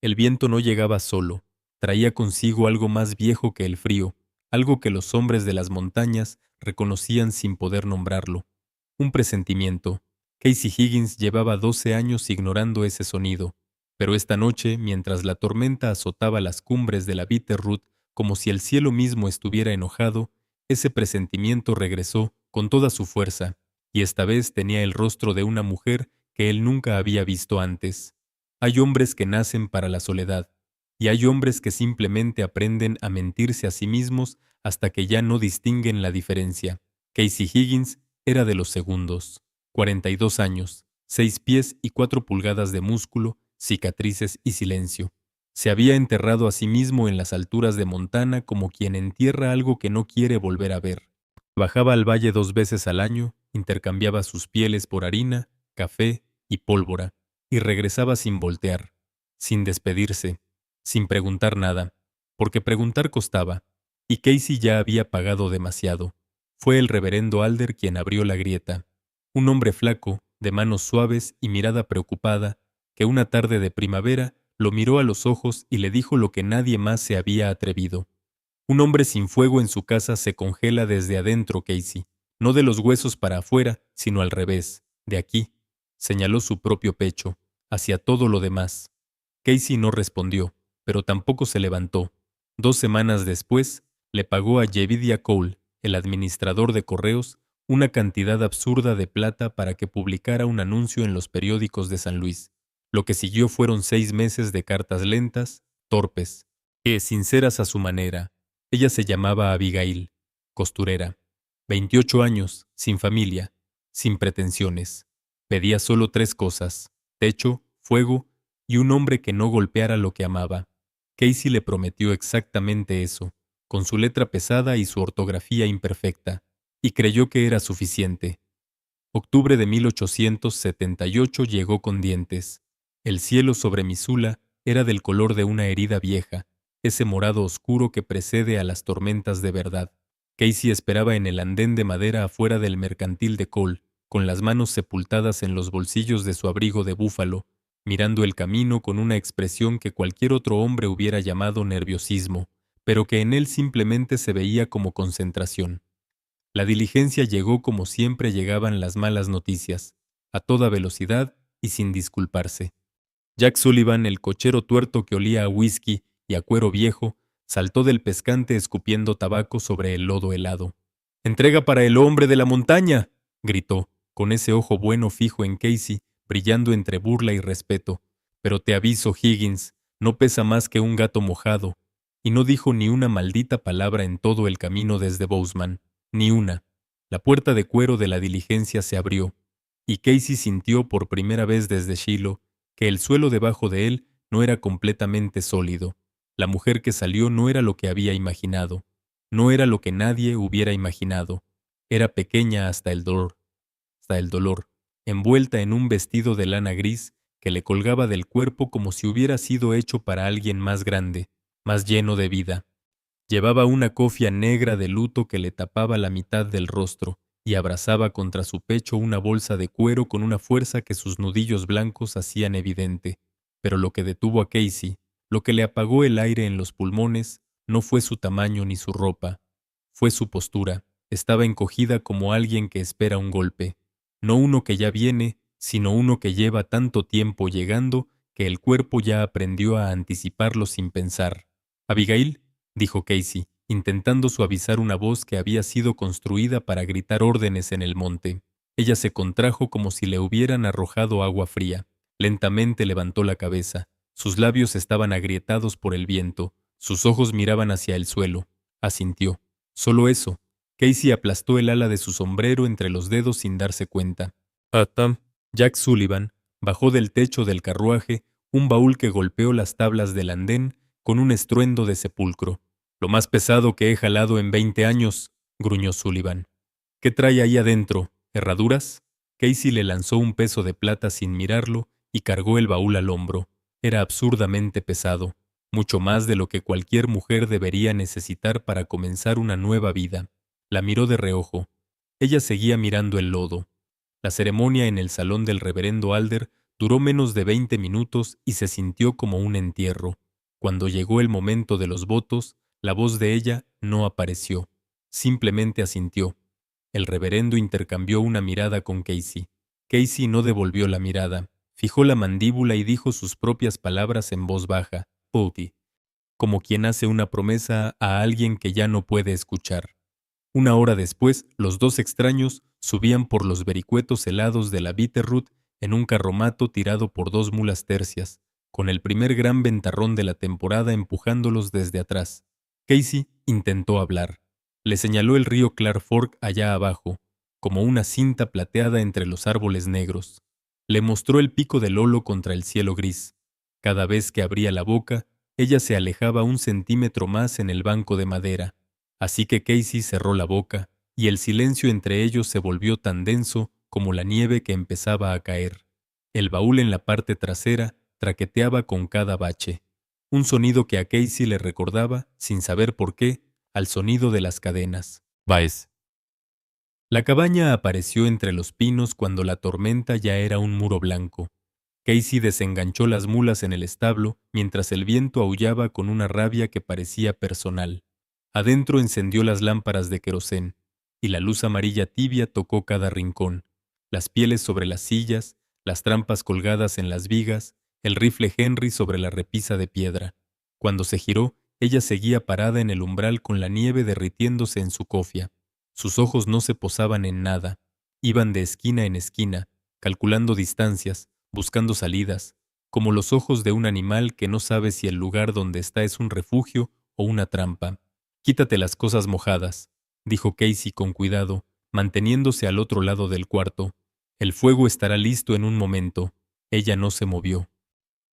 El viento no llegaba solo, traía consigo algo más viejo que el frío, algo que los hombres de las montañas reconocían sin poder nombrarlo. Un presentimiento. Casey Higgins llevaba 12 años ignorando ese sonido, pero esta noche, mientras la tormenta azotaba las cumbres de la Bitterroot como si el cielo mismo estuviera enojado, ese presentimiento regresó con toda su fuerza, y esta vez tenía el rostro de una mujer que él nunca había visto antes. Hay hombres que nacen para la soledad, y hay hombres que simplemente aprenden a mentirse a sí mismos hasta que ya no distinguen la diferencia. Casey Higgins era de los segundos. 42 años, 6 pies y 4 pulgadas de músculo, cicatrices y silencio. Se había enterrado a sí mismo en las alturas de Montana como quien entierra algo que no quiere volver a ver. Bajaba al valle 2 veces al año, intercambiaba sus pieles por harina, café y pólvora, y regresaba sin voltear, sin despedirse, sin preguntar nada, porque preguntar costaba, y Casey ya había pagado demasiado. Fue el reverendo Alder quien abrió la grieta. Un hombre flaco, de manos suaves y mirada preocupada, que una tarde de primavera lo miró a los ojos y le dijo lo que nadie más se había atrevido. Un hombre sin fuego en su casa se congela desde adentro, Casey, no de los huesos para afuera, sino al revés, de aquí. Señaló su propio pecho, hacia todo lo demás. Casey no respondió, pero tampoco se levantó. 2 semanas después, le pagó a Jevidia Cole, el administrador de correos, una cantidad absurda de plata para que publicara un anuncio en los periódicos de San Luis. Lo que siguió fueron 6 meses de cartas lentas, torpes, que, sinceras a su manera. Ella se llamaba Abigail, costurera. 28 años, sin familia, sin pretensiones. Pedía solo 3 cosas: techo, fuego y un hombre que no golpeara lo que amaba. Casey le prometió exactamente eso, con su letra pesada y su ortografía imperfecta, y creyó que era suficiente. Octubre de 1878 llegó con dientes. El cielo sobre Missoula era del color de una herida vieja, ese morado oscuro que precede a las tormentas de verdad. Casey esperaba en el andén de madera afuera del mercantil de Cole, con las manos sepultadas en los bolsillos de su abrigo de búfalo, mirando el camino con una expresión que cualquier otro hombre hubiera llamado nerviosismo, pero que en él simplemente se veía como concentración. La diligencia llegó como siempre llegaban las malas noticias, a toda velocidad y sin disculparse. Jack Sullivan, el cochero tuerto que olía a whisky y a cuero viejo, saltó del pescante escupiendo tabaco sobre el lodo helado. «¡Entrega para el hombre de la montaña!», gritó, con ese ojo bueno fijo en Casey, brillando entre burla y respeto. «Pero te aviso, Higgins, no pesa más que un gato mojado», y no dijo ni una maldita palabra en todo el camino desde Bozeman. Ni una. La puerta de cuero de la diligencia se abrió, y Casey sintió por primera vez desde Shiloh que el suelo debajo de él no era completamente sólido. La mujer que salió no era lo que había imaginado. No era lo que nadie hubiera imaginado. Era pequeña hasta el dolor, envuelta en un vestido de lana gris que le colgaba del cuerpo como si hubiera sido hecho para alguien más grande, más lleno de vida. Llevaba una cofia negra de luto que le tapaba la mitad del rostro y abrazaba contra su pecho una bolsa de cuero con una fuerza que sus nudillos blancos hacían evidente. Pero lo que detuvo a Casey, lo que le apagó el aire en los pulmones, no fue su tamaño ni su ropa. Fue su postura. Estaba encogida como alguien que espera un golpe. No uno que ya viene, sino uno que lleva tanto tiempo llegando que el cuerpo ya aprendió a anticiparlo sin pensar. «Abigail», dijo Casey, intentando suavizar una voz que había sido construida para gritar órdenes en el monte. Ella se contrajo como si le hubieran arrojado agua fría. Lentamente levantó la cabeza. Sus labios estaban agrietados por el viento. Sus ojos miraban hacia el suelo. Asintió. Solo eso. Casey aplastó el ala de su sombrero entre los dedos sin darse cuenta. Atam. Jack Sullivan bajó del techo del carruaje un baúl que golpeó las tablas del andén con un estruendo de sepulcro. «Lo más pesado que he jalado en 20 años», gruñó Sullivan. «¿Qué trae ahí adentro? ¿Herraduras?». Casey le lanzó un peso de plata sin mirarlo y cargó el baúl al hombro. Era absurdamente pesado, mucho más de lo que cualquier mujer debería necesitar para comenzar una nueva vida. La miró de reojo. Ella seguía mirando el lodo. La ceremonia en el salón del reverendo Alder Duró menos de 20 minutos y se sintió como un entierro. Cuando llegó el momento de los votos, la voz de ella no apareció. Simplemente asintió. El reverendo intercambió una mirada con Casey. Casey no devolvió la mirada. Fijó la mandíbula y dijo sus propias palabras en voz baja, Pouty, como quien hace una promesa a alguien que ya no puede escuchar. Una hora después, los dos extraños subían por los vericuetos helados de la Bitterroot en un carromato tirado por dos mulas tercias, con el primer gran ventarrón de la temporada empujándolos desde atrás. Casey intentó hablar. Le señaló el río Clark Fork allá abajo, como una cinta plateada entre los árboles negros. Le mostró el pico del Lolo contra el cielo gris. Cada vez que abría la boca, ella se alejaba un centímetro más en el banco de madera. Así que Casey cerró la boca, y el silencio entre ellos se volvió tan denso como la nieve que empezaba a caer. El baúl en la parte trasera traqueteaba con cada bache. Un sonido que a Casey le recordaba, sin saber por qué, al sonido de las cadenas. Baez. La cabaña apareció entre los pinos cuando la tormenta ya era un muro blanco. Casey desenganchó las mulas en el establo mientras el viento aullaba con una rabia que parecía personal. Adentro encendió las lámparas de querosén, y la luz amarilla tibia tocó cada rincón, las pieles sobre las sillas, las trampas colgadas en las vigas, el rifle Henry sobre la repisa de piedra. Cuando se giró, ella seguía parada en el umbral con la nieve derritiéndose en su cofia. Sus ojos no se posaban en nada, iban de esquina en esquina, calculando distancias, buscando salidas, como los ojos de un animal que no sabe si el lugar donde está es un refugio o una trampa. «Quítate las cosas mojadas», dijo Casey con cuidado, manteniéndose al otro lado del cuarto. «El fuego estará listo en un momento». Ella no se movió.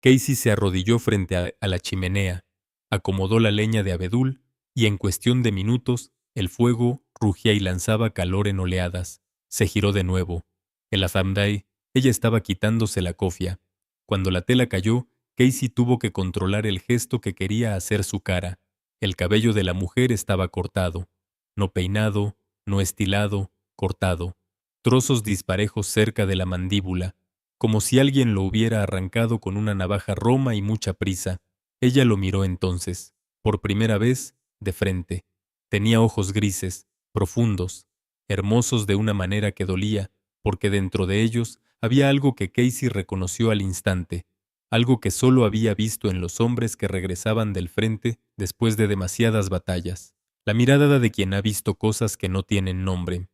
Casey se arrodilló frente a la chimenea, acomodó la leña de abedul y en cuestión de minutos el fuego rugía y lanzaba calor en oleadas. Se giró de nuevo. El azamday, ella estaba quitándose la cofia. Cuando la tela cayó, Casey tuvo que controlar el gesto que quería hacer su cara. El cabello de la mujer estaba cortado. No peinado, no estilado, cortado. Trozos disparejos cerca de la mandíbula, como si alguien lo hubiera arrancado con una navaja roma y mucha prisa. Ella lo miró entonces, por primera vez, de frente. Tenía ojos grises, profundos, hermosos de una manera que dolía, porque dentro de ellos había algo que Casey reconoció al instante, algo que solo había visto en los hombres que regresaban del frente después de demasiadas batallas. La mirada de quien ha visto cosas que no tienen nombre.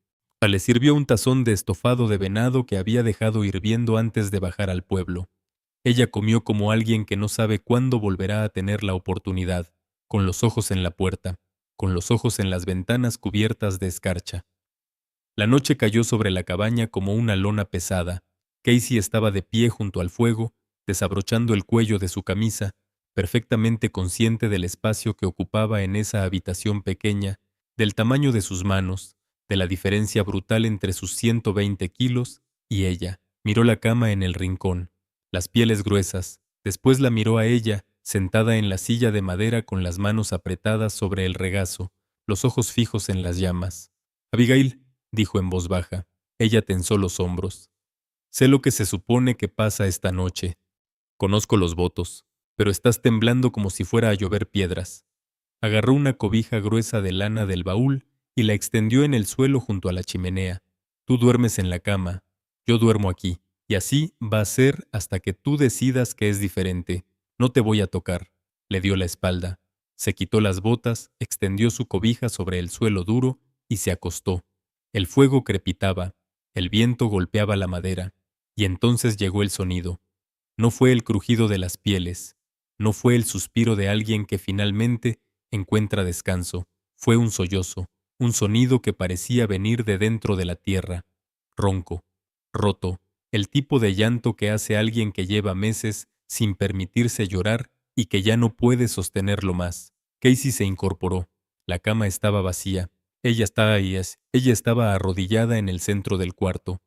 Le sirvió un tazón de estofado de venado que había dejado hirviendo antes de bajar al pueblo. Ella comió como alguien que no sabe cuándo volverá a tener la oportunidad, con los ojos en la puerta, con los ojos en las ventanas cubiertas de escarcha. La noche cayó sobre la cabaña como una lona pesada. Casey estaba de pie junto al fuego, desabrochando el cuello de su camisa, perfectamente consciente del espacio que ocupaba en esa habitación pequeña, del tamaño de sus manos, de la diferencia brutal entre sus 120 kilos y ella. Miró la cama en el rincón, las pieles gruesas, después la miró a ella, sentada en la silla de madera con las manos apretadas sobre el regazo, los ojos fijos en las llamas. «Abigail», dijo en voz baja. Ella tensó los hombros. «Sé lo que se supone que pasa esta noche. Conozco los votos, pero estás temblando como si fuera a llover piedras». Agarró una cobija gruesa de lana del baúl y la extendió en el suelo junto a la chimenea. «Tú duermes en la cama, yo duermo aquí, y así va a ser hasta que tú decidas que es diferente. No te voy a tocar». Le dio la espalda. Se quitó las botas, extendió su cobija sobre el suelo duro y se acostó. El fuego crepitaba, el viento golpeaba la madera, y entonces llegó el sonido. No fue el crujido de las pieles, no fue el suspiro de alguien que finalmente encuentra descanso, fue un sollozo, un sonido que parecía venir de dentro de la tierra, ronco, roto, el tipo de llanto que hace alguien que lleva meses sin permitirse llorar y que ya no puede sostenerlo más. Casey se incorporó. La cama estaba vacía. Ella estaba arrodillada en el centro del cuarto.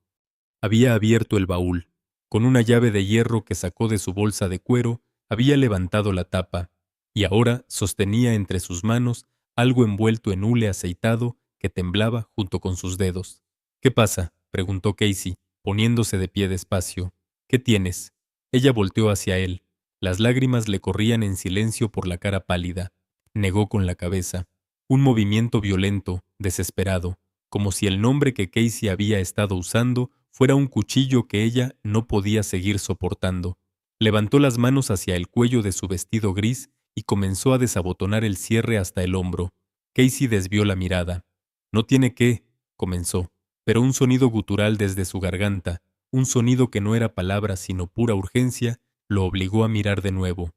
Había abierto el baúl. Con una llave de hierro que sacó de su bolsa de cuero, había levantado la tapa, y ahora sostenía entre sus manos algo envuelto en hule aceitado que temblaba junto con sus dedos. «¿Qué pasa?», preguntó Casey, poniéndose de pie despacio. «¿Qué tienes?». Ella volteó hacia él. Las lágrimas le corrían en silencio por la cara pálida. Negó con la cabeza. Un movimiento violento, desesperado, como si el nombre que Casey había estado usando fuera un cuchillo que ella no podía seguir soportando. Levantó las manos hacia el cuello de su vestido gris y comenzó a desabotonar el cierre hasta el hombro. Casey desvió la mirada. «No tiene que», comenzó, pero un sonido gutural desde su garganta, un sonido que no era palabra sino pura urgencia, lo obligó a mirar de nuevo.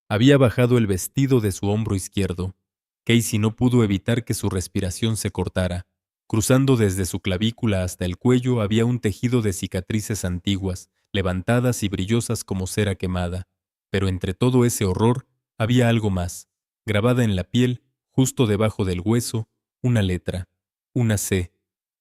Había bajado el vestido de su hombro izquierdo. Casey no pudo evitar que su respiración se cortara. Cruzando desde su clavícula hasta el cuello había un tejido de cicatrices antiguas, levantadas y brillosas como cera quemada. Pero entre todo ese horror había algo más. Grabada en la piel, justo debajo del hueso, una letra. Una C.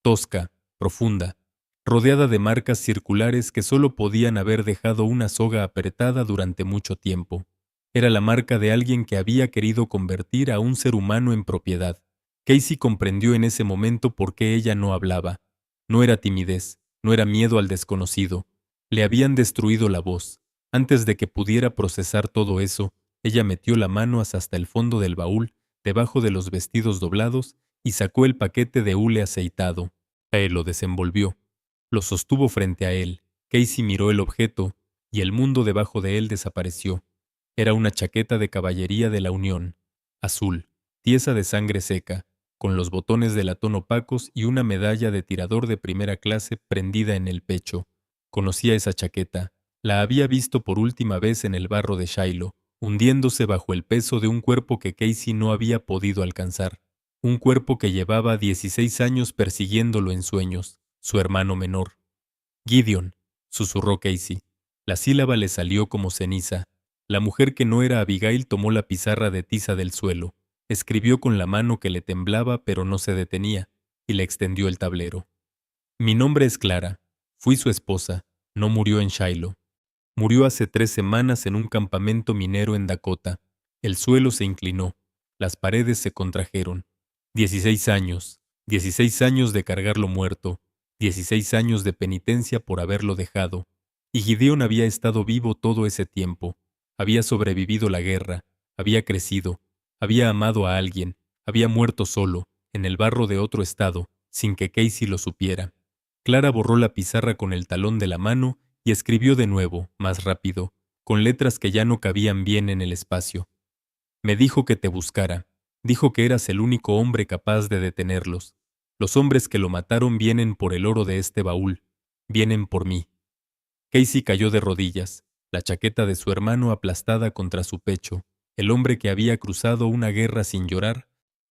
Tosca, profunda, rodeada de marcas circulares que solo podían haber dejado una soga apretada durante mucho tiempo. Era la marca de alguien que había querido convertir a un ser humano en propiedad. Casey comprendió en ese momento por qué ella no hablaba. No era timidez, no era miedo al desconocido. Le habían destruido la voz. Antes de que pudiera procesar todo eso, ella metió la mano hasta el fondo del baúl, debajo de los vestidos doblados, y sacó el paquete de hule aceitado. Él lo desenvolvió. Lo sostuvo frente a él. Casey miró el objeto, y el mundo debajo de él desapareció. Era una chaqueta de caballería de la Unión, azul, tiesa de sangre seca, con los botones de latón opacos y una medalla de tirador de primera clase prendida en el pecho. Conocía esa chaqueta. La había visto por última vez en el barro de Shiloh, hundiéndose bajo el peso de un cuerpo que Casey no había podido alcanzar. Un cuerpo que llevaba 16 años persiguiéndolo en sueños, su hermano menor. «Gideon», susurró Casey. La sílaba le salió como ceniza. La mujer que no era Abigail tomó la pizarra de tiza del suelo, escribió con la mano que le temblaba pero no se detenía, y le extendió el tablero. «Mi nombre es Clara. Fui su esposa. No murió en Shiloh. Murió hace 3 semanas en un campamento minero en Dakota. El suelo se inclinó. Las paredes se contrajeron. 16 años. 16 años de cargarlo muerto. 16 años de penitencia por haberlo dejado. Y Gideon había estado vivo todo ese tiempo. Había sobrevivido la guerra. Había crecido. Había amado a alguien. Había muerto solo, en el barro de otro estado, sin que Casey lo supiera. Clara borró la pizarra con el talón de la mano y escribió de nuevo, más rápido, con letras que ya no cabían bien en el espacio. «Me dijo que te buscara. Dijo que eras el único hombre capaz de detenerlos. Los hombres que lo mataron vienen por el oro de este baúl. Vienen por mí». Casey cayó de rodillas, la chaqueta de su hermano aplastada contra su pecho, el hombre que había cruzado una guerra sin llorar,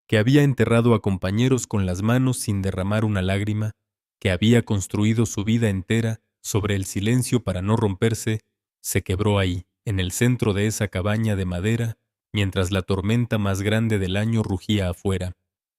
que había enterrado a compañeros con las manos sin derramar una lágrima, que había construido su vida entera sobre el silencio para no romperse, se quebró ahí, en el centro de esa cabaña de madera, mientras la tormenta más grande del año rugía afuera.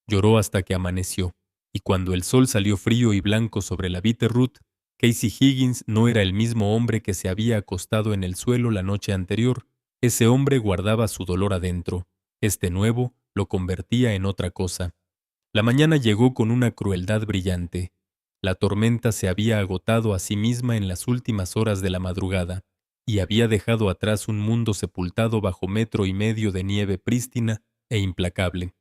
Lloró hasta que amaneció, y cuando el sol salió frío y blanco sobre la Bitterroot, Casey Higgins no era el mismo hombre que se había acostado en el suelo la noche anterior. Ese hombre guardaba su dolor adentro. Este nuevo lo convertía en otra cosa. La mañana llegó con una crueldad brillante. La tormenta se había agotado a sí misma en las últimas horas de la madrugada y había dejado atrás un mundo sepultado bajo 1,5 metros de nieve prístina e implacable.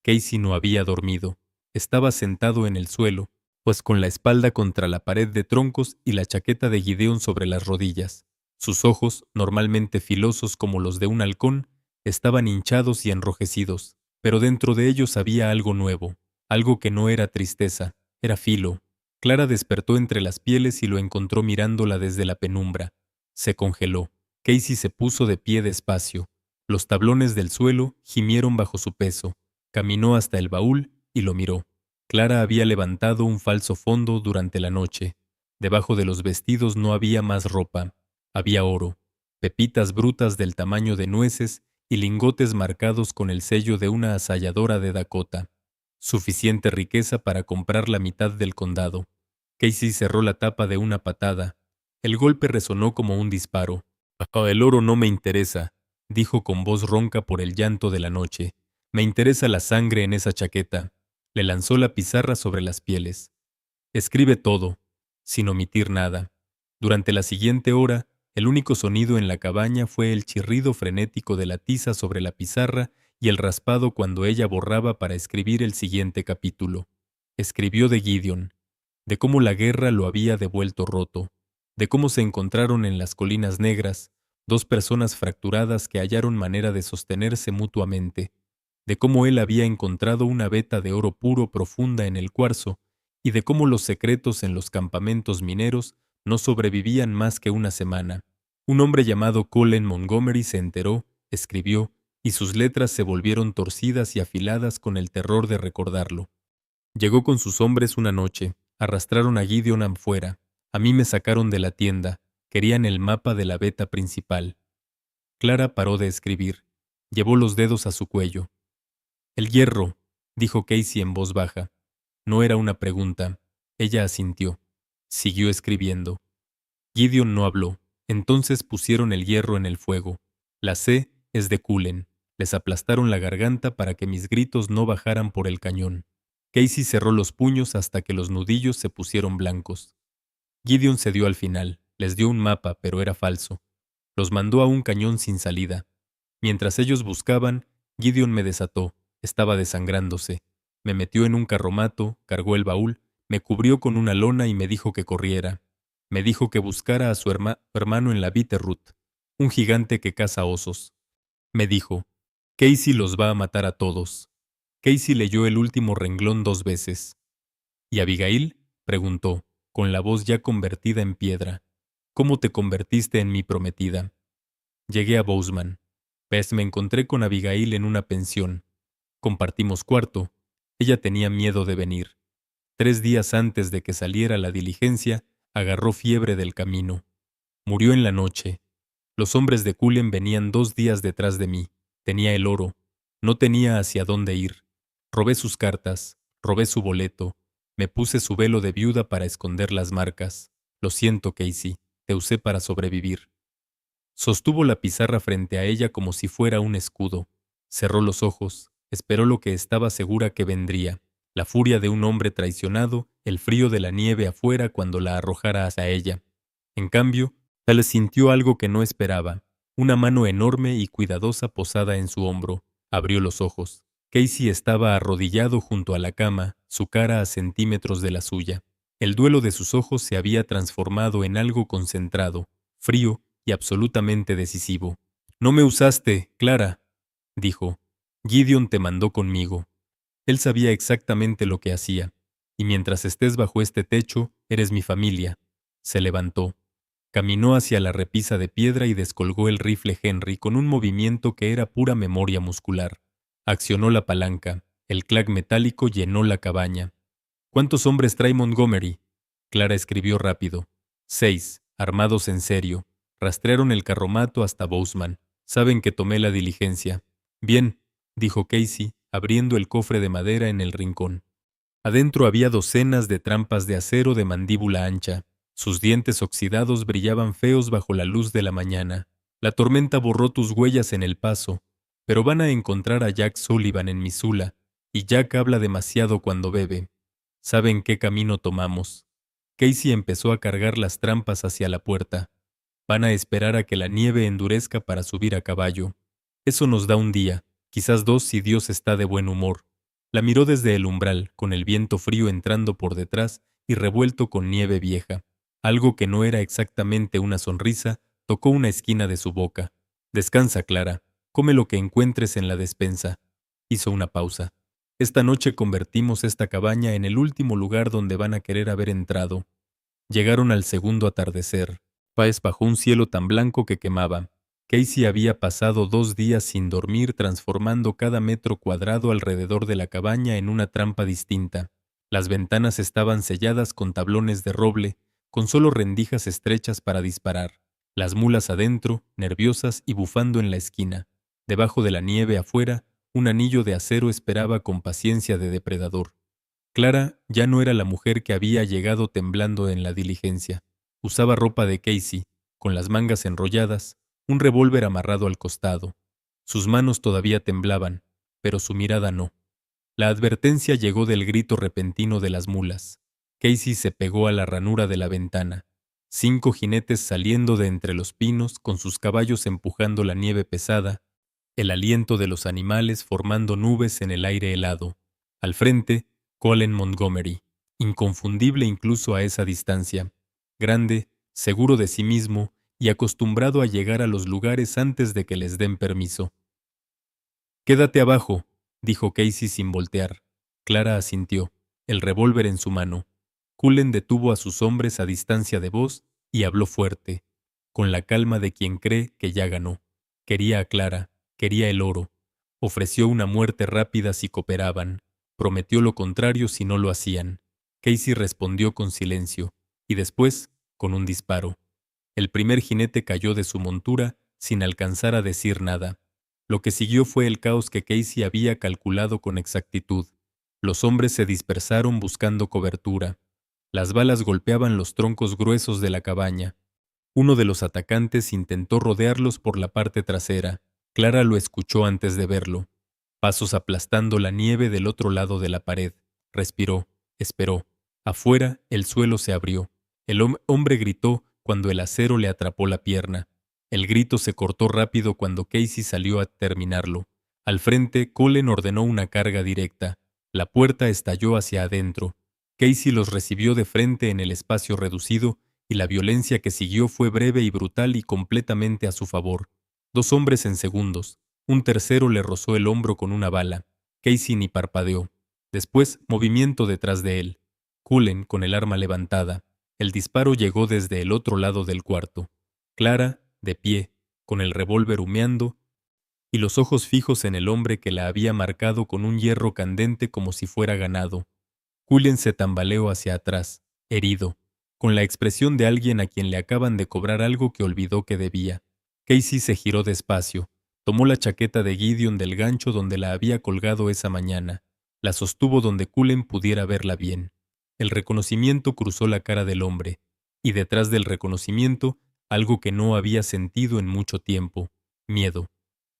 Casey no había dormido. Estaba sentado en el suelo, pues con la espalda contra la pared de troncos y la chaqueta de Gideon sobre las rodillas. Sus ojos, normalmente filosos como los de un halcón, estaban hinchados y enrojecidos, pero dentro de ellos había algo nuevo, algo que no era tristeza, era filo. Clara despertó entre las pieles y lo encontró mirándola desde la penumbra. Se congeló. Casey se puso de pie despacio. Los tablones del suelo gimieron bajo su peso. Caminó hasta el baúl y lo miró. Clara había levantado un falso fondo durante la noche. Debajo de los vestidos no había más ropa. Había oro, pepitas brutas del tamaño de nueces y lingotes marcados con el sello de una asalladora de Dakota. Suficiente riqueza para comprar la mitad del condado. Casey cerró la tapa de una patada. El golpe resonó como un disparo. «El oro no me interesa», dijo con voz ronca por el llanto de la noche. «Me interesa la sangre en esa chaqueta». Le lanzó la pizarra sobre las pieles. «Escribe todo, sin omitir nada». Durante la siguiente hora, El único sonido en la cabaña fue el chirrido frenético de la tiza sobre la pizarra y el raspado cuando ella borraba para escribir el siguiente capítulo. Escribió de Gideon, de cómo la guerra lo había devuelto roto, de cómo se encontraron en las colinas negras dos personas fracturadas que hallaron manera de sostenerse mutuamente, de cómo él había encontrado una veta de oro puro profunda en el cuarzo y de cómo los secretos en los campamentos mineros no sobrevivían más que una semana. Un hombre llamado Colin Montgomery se enteró, escribió, y sus letras se volvieron torcidas y afiladas con el terror de recordarlo. Llegó con sus hombres una noche, arrastraron a Gideon afuera, a mí me sacaron de la tienda, querían el mapa de la veta principal. Clara paró de escribir, llevó los dedos a su cuello. El hierro, dijo Casey en voz baja. No era una pregunta. Ella asintió. Siguió escribiendo. Gideon no habló. Entonces pusieron el hierro en el fuego. La C es de Cullen. Les aplastaron la garganta para que mis gritos no bajaran por el cañón. Casey cerró los puños hasta que los nudillos se pusieron blancos. Gideon cedió al final. Les dio un mapa, pero era falso. Los mandó a un cañón sin salida. Mientras ellos buscaban, Gideon me desató. Estaba desangrándose. Me metió en un carromato, cargó el baúl, me cubrió con una lona y me dijo que corriera. Me dijo que buscara a su hermano en la Bitterroot, un gigante que caza osos. Me dijo, Casey los va a matar a todos. Casey leyó el último renglón 2 veces. ¿Y Abigail? Preguntó, con la voz ya convertida en piedra. ¿Cómo te convertiste en mi prometida? Llegué a Bozeman. Me encontré con Abigail en una pensión. Compartimos cuarto. Ella tenía miedo de venir. 3 días antes de que saliera la diligencia, agarró fiebre del camino. Murió en la noche. Los hombres de Cullen venían 2 días detrás de mí. Tenía el oro. No tenía hacia dónde ir. Robé sus cartas. Robé su boleto. Me puse su velo de viuda para esconder las marcas. Lo siento, Casey. Te usé para sobrevivir. Sostuvo la pizarra frente a ella como si fuera un escudo. Cerró los ojos. Esperó lo que estaba segura que vendría. La furia de un hombre traicionado, el frío de la nieve afuera cuando la arrojara hacia ella. En cambio, tal sintió algo que no esperaba. Una mano enorme y cuidadosa posada en su hombro. Abrió los ojos. Casey estaba arrodillado junto a la cama, su cara a centímetros de la suya. El duelo de sus ojos se había transformado en algo concentrado, frío y absolutamente decisivo. «No me usaste, Clara», dijo. «Gideon te mandó conmigo. Él sabía exactamente lo que hacía. Y mientras estés bajo este techo, eres mi familia». Se levantó. Caminó hacia la repisa de piedra y descolgó el rifle Henry con un movimiento que era pura memoria muscular. Accionó la palanca. El clac metálico llenó la cabaña. «¿Cuántos hombres trae Montgomery?». Clara escribió rápido. 6, armados en serio. Rastrearon el carromato hasta Bozeman. Saben que tomé la diligencia. «Bien», dijo Casey, abriendo el cofre de madera en el rincón. Adentro había docenas de trampas de acero de mandíbula ancha. Sus dientes oxidados brillaban feos bajo la luz de la mañana. La tormenta borró tus huellas en el paso, pero van a encontrar a Jack Sullivan en Missoula, y Jack habla demasiado cuando bebe. Saben qué camino tomamos. Casey empezó a cargar las trampas hacia la puerta. Van a esperar a que la nieve endurezca para subir a caballo. Eso nos da un día, quizás 2 si Dios está de buen humor. La miró desde el umbral, con el viento frío entrando por detrás y revuelto con nieve vieja. Algo que no era exactamente una sonrisa tocó una esquina de su boca. «Descansa, Clara. Come lo que encuentres en la despensa». Hizo una pausa. «Esta noche convertimos esta cabaña en el último lugar donde van a querer haber entrado». Llegaron al segundo atardecer. Páez bajo un cielo tan blanco que quemaba. Casey había pasado 2 días sin dormir transformando cada metro cuadrado alrededor de la cabaña en una trampa distinta. Las ventanas estaban selladas con tablones de roble, con solo rendijas estrechas para disparar. Las mulas adentro, nerviosas y bufando en la esquina. Debajo de la nieve afuera, un anillo de acero esperaba con paciencia de depredador. Clara ya no era la mujer que había llegado temblando en la diligencia. Usaba ropa de Casey, con las mangas enrolladas, un revólver amarrado al costado. Sus manos todavía temblaban, pero su mirada no. La advertencia llegó del grito repentino de las mulas. Casey se pegó a la ranura de la ventana. 5 jinetes saliendo de entre los pinos con sus caballos empujando la nieve pesada, el aliento de los animales formando nubes en el aire helado. Al frente, Colin Montgomery, inconfundible incluso a esa distancia, grande, seguro de sí mismo y acostumbrado a llegar a los lugares antes de que les den permiso. «Quédate abajo», dijo Casey sin voltear. Clara asintió, el revólver en su mano. Cullen detuvo a sus hombres a distancia de voz y habló fuerte, con la calma de quien cree que ya ganó. Quería a Clara, quería el oro. Ofreció una muerte rápida si cooperaban. Prometió lo contrario si no lo hacían. Casey respondió con silencio, y después, con un disparo. El primer jinete cayó de su montura sin alcanzar a decir nada. Lo que siguió fue el caos que Casey había calculado con exactitud. Los hombres se dispersaron buscando cobertura. Las balas golpeaban los troncos gruesos de la cabaña. Uno de los atacantes intentó rodearlos por la parte trasera. Clara lo escuchó antes de verlo. Pasos aplastando la nieve del otro lado de la pared. Respiró, esperó. Afuera, el suelo se abrió. El hombre gritó cuando el acero le atrapó la pierna. El grito se cortó rápido cuando Casey salió a terminarlo. Al frente, Colin ordenó una carga directa. La puerta estalló hacia adentro. Casey los recibió de frente en el espacio reducido y la violencia que siguió fue breve y brutal y completamente a su favor. 2 hombres en segundos. Un tercero le rozó el hombro con una bala. Casey ni parpadeó. Después, movimiento detrás de él. Cullen con el arma levantada. El disparo llegó desde el otro lado del cuarto. Clara, de pie, con el revólver humeando, y los ojos fijos en el hombre que la había marcado con un hierro candente como si fuera ganado. Cullen se tambaleó hacia atrás, herido, con la expresión de alguien a quien le acaban de cobrar algo que olvidó que debía. Casey se giró despacio, tomó la chaqueta de Gideon del gancho donde la había colgado esa mañana, la sostuvo donde Cullen pudiera verla bien. El reconocimiento cruzó la cara del hombre, y detrás del reconocimiento, algo que no había sentido en mucho tiempo, miedo.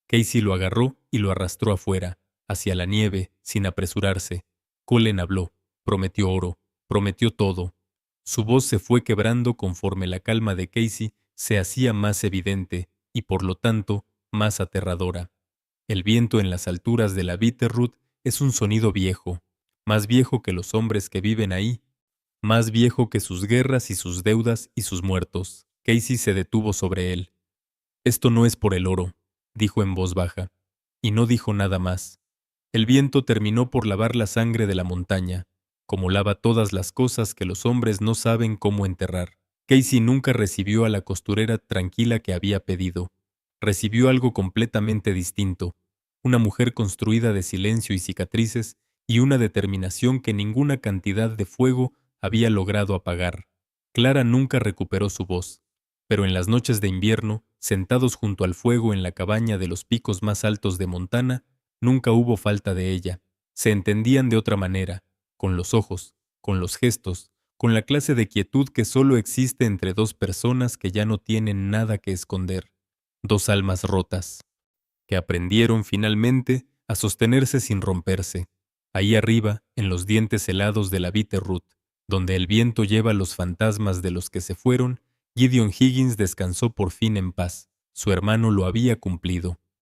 Casey lo agarró y lo arrastró afuera, hacia la nieve, sin apresurarse. Cullen habló, prometió oro, prometió todo. Su voz se fue quebrando conforme la calma de Casey se hacía más evidente y por lo tanto más aterradora. El viento en las alturas de la Bitterroot es un sonido viejo, más viejo que los hombres que viven ahí, más viejo que sus guerras y sus deudas y sus muertos. Casey se detuvo sobre él. «Esto no es por el oro», dijo en voz baja, y no dijo nada más. El viento terminó por lavar la sangre de la montaña, como lava todas las cosas que los hombres no saben cómo enterrar. Casey nunca recibió a la costurera tranquila que había pedido. Recibió algo completamente distinto, una mujer construida de silencio y cicatrices y una determinación que ninguna cantidad de fuego había logrado apagar. Clara nunca recuperó su voz, pero en las noches de invierno, sentados junto al fuego en la cabaña de los picos más altos de Montana, nunca hubo falta de ella. Se entendían de otra manera, con los ojos, con los gestos, con la clase de quietud que solo existe entre 2 personas que ya no tienen nada que esconder, 2 almas rotas, que aprendieron finalmente a sostenerse sin romperse. Ahí arriba, en los dientes helados de la Bitterroot, donde el viento lleva los fantasmas de los que se fueron, Gideon Higgins descansó por fin en paz. Su hermano lo había cumplido.